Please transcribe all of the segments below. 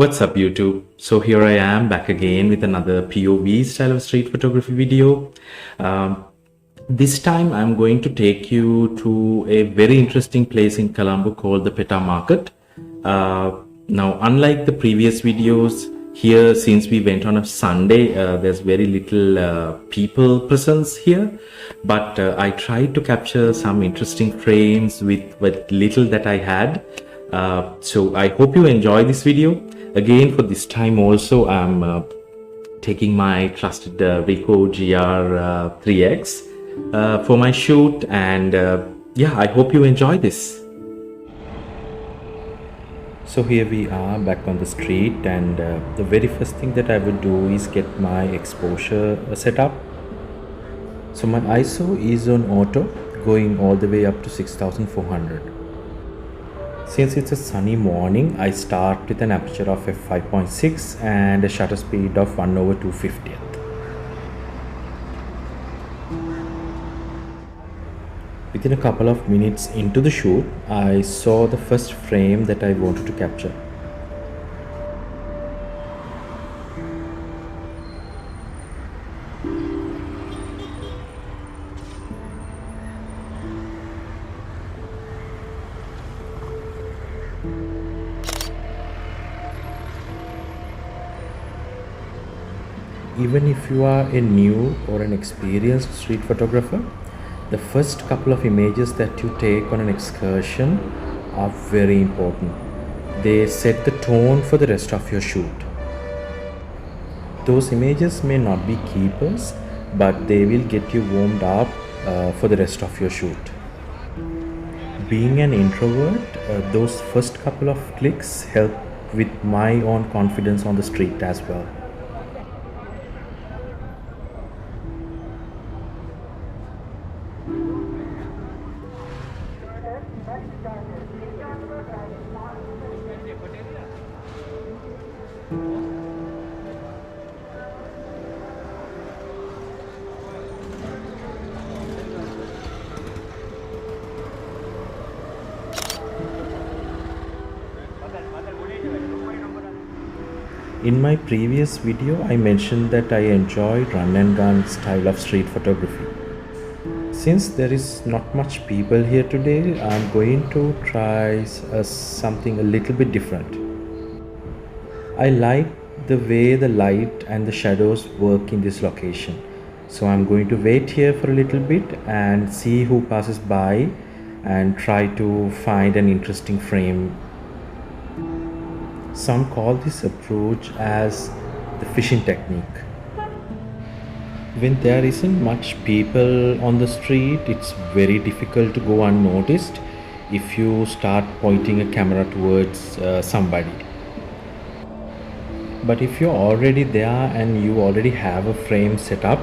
What's up YouTube? So here I am back again with another POV style of street photography video. This time I'm going to take you to a very interesting place in Colombo called the Pettah Market. Now unlike the previous videos, here since we went on a Sunday, there's very little people presence here, but I tried to capture some interesting frames with what little that I had. So I hope you enjoy this video. Again, for this time also I'm taking my trusted Ricoh GR IIIx for my shoot, and yeah, I hope you enjoy this. So here we are back on the street, and the very first thing that I would do is get my exposure set up. So my ISO is on auto, going all the way up to 6400. Since it's a sunny morning, I start with an aperture of f5.6 and a shutter speed of 1/250th. Within a couple of minutes into the shoot, I saw the first frame that I wanted to capture. Even if you are a new or an experienced street photographer, the first couple of images that you take on an excursion are very important. They set the tone for the rest of your shoot. Those images may not be keepers, but they will get you warmed up for the rest of your shoot. Being an introvert, those first couple of clicks help with my own confidence on the street as well. In my previous video, I mentioned that I enjoy run and gun style of street photography. Since there is not much people here today, I'm going to try something a little bit different. I like the way the light and the shadows work in this location. So I'm going to wait here for a little bit and see who passes by and try to find an interesting frame. Some call this approach as the fishing technique. When there isn't much people on the street, it's very difficult to go unnoticed if you start pointing a camera towards somebody. But if you're already there and you already have a frame set up,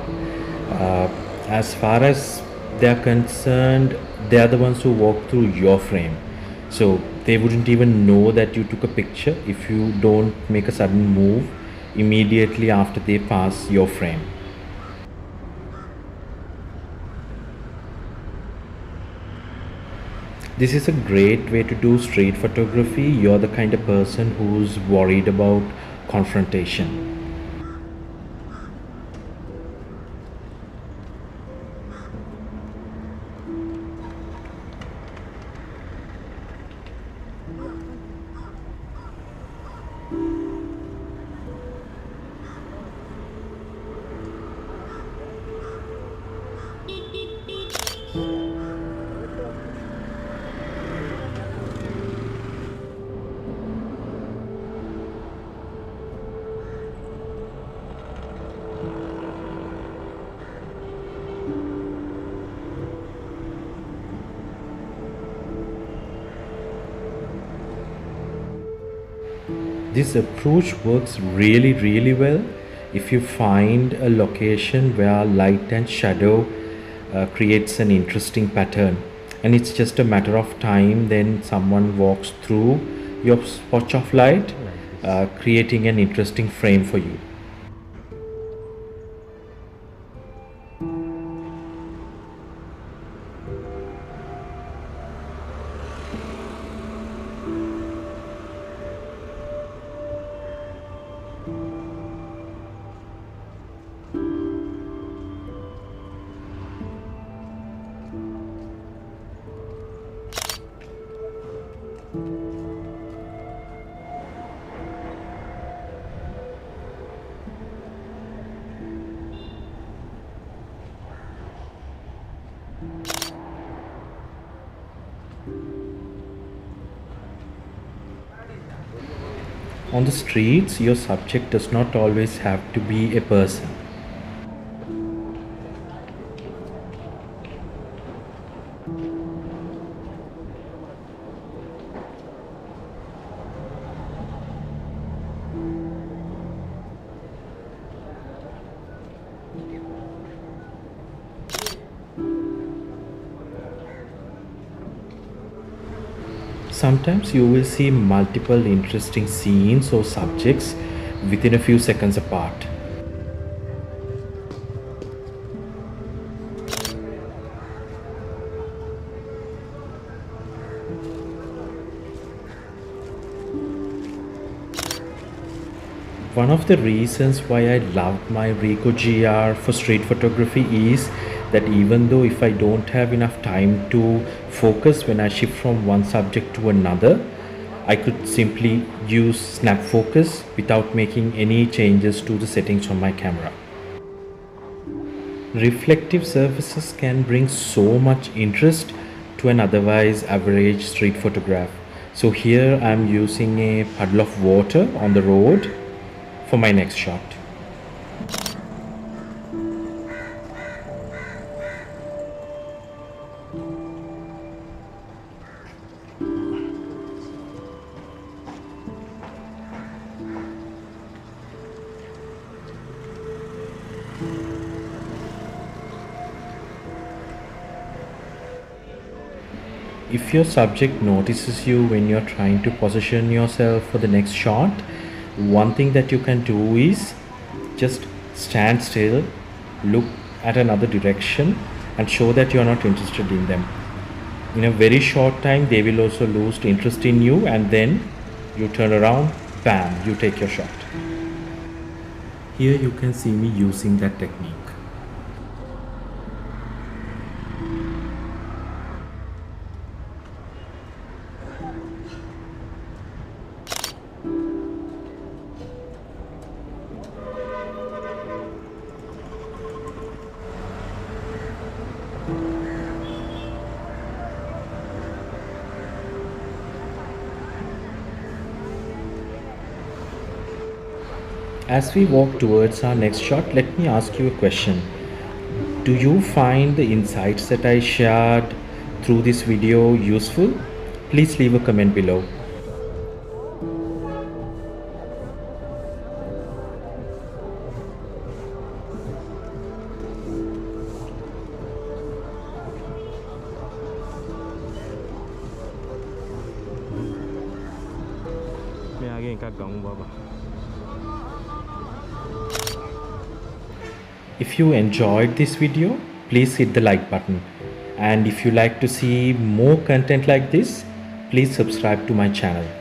as far as they're concerned, they're the ones who walk through your frame. So they wouldn't even know that you took a picture if you don't make a sudden move immediately after they pass your frame. This is a great way to do street photography. You're the kind of person who's worried about confrontation. This approach works really well if you find a location where light and shadow creates an interesting pattern, and it's just a matter of time then someone walks through your spot of light, creating an interesting frame for you. On the streets, your subject does not always have to be a person. Sometimes you will see multiple interesting scenes or subjects within a few seconds apart. One of the reasons why I love my Ricoh GR for street photography is that even though if I don't have enough time to focus when I shift from one subject to another, I could simply use snap focus without making any changes to the settings on my camera. Reflective surfaces can bring so much interest to an otherwise average street photograph. So here I'm using a puddle of water on the road for my next shot. If your subject notices you when you're trying to position yourself for the next shot, one thing that you can do is just stand still, look at another direction and show that you're not interested in them. In a very short time, they will also lose interest in you, and then you turn around, bam, you take your shot. Here you can see me using that technique. As we walk towards our next shot, let me ask you a question. Do you find the insights that I shared through this video useful? Please leave a comment below. If you enjoyed this video, please hit the like button. And if you like to see more content like this, please subscribe to my channel.